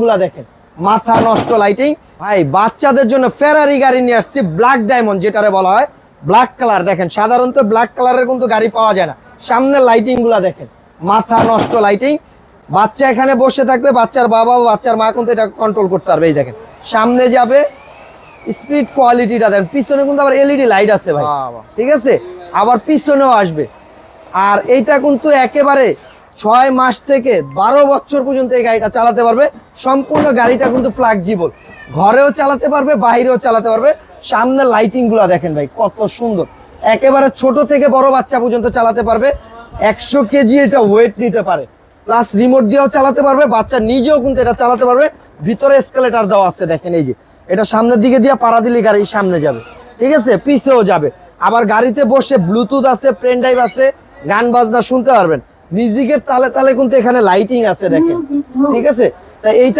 গুলা দেখেন, মাথা নষ্ট লাইটিং। ভাই বাচ্চাদের জন্য ফেরারি গাড়ি নিয়ে আসছি, ব্ল্যাক ডায়মন্ড যেটারে বলা হয়, ব্ল্যাক কালার। দেখেন সাধারণত ব্ল্যাক কালারের কিন্তু গাড়ি পাওয়া যায় না। সামনের লাইটিং গুলা দেখেন, মাথা নষ্ট লাইটিং। বাচ্চা এখানে বসে থাকবে, বাচ্চার বাবা ও বাচ্চার মা কিন্তু এটা কন্ট্রোল করতে পারবে। এই দেখেন সামনে যাবে, স্পিড কোয়ালিটিটা দেখেন। পিছনে কিন্তু আবার এলইডি লাইট আছে ভাই, ঠিক আছে, আবার পিছনেও আসবে। আর এইটা কিন্তু একেবারে 6 মাস থেকে 12 বছর পর্যন্ত এই গাড়িটা চালাতে পারবে। সম্পূর্ণ গাড়িটা কিন্তু ফ্লেক্সিবল, ঘরেও চালাতে পারবে, বাইরেও চালাতে পারবে। সামনের লাইটিং গুলা দেখেন ভাই কত সুন্দর, একেবারে ছোট থেকে বড় বাচ্চা পর্যন্ত চালাতে পারবে। 100 কেজি এটা ওয়েট নিতে পারে, প্লাস রিমোট দিয়েও চালাতে পারবে, বাচ্চা নিজেও কিন্তু এটা চালাতে পারবে। ভিতরে এসকেলেটর দেওয়া আছে দেখেন, এই যে এটা সামনের দিকে দিয়ে পাড়া দিলে গাড়ি সামনে যাবে, ঠিক আছে, পিছেও যাবে। আবার গাড়িতে বসে ব্লুটুথ আছে, পেন ড্রাইভ আছে, গান বাজনা শুনতে পারবেন। মিউজিকের তালে তালে কিন্তু এখানে লাইটিং আছে দেখেন, ঠিক আছে। তাই এইটা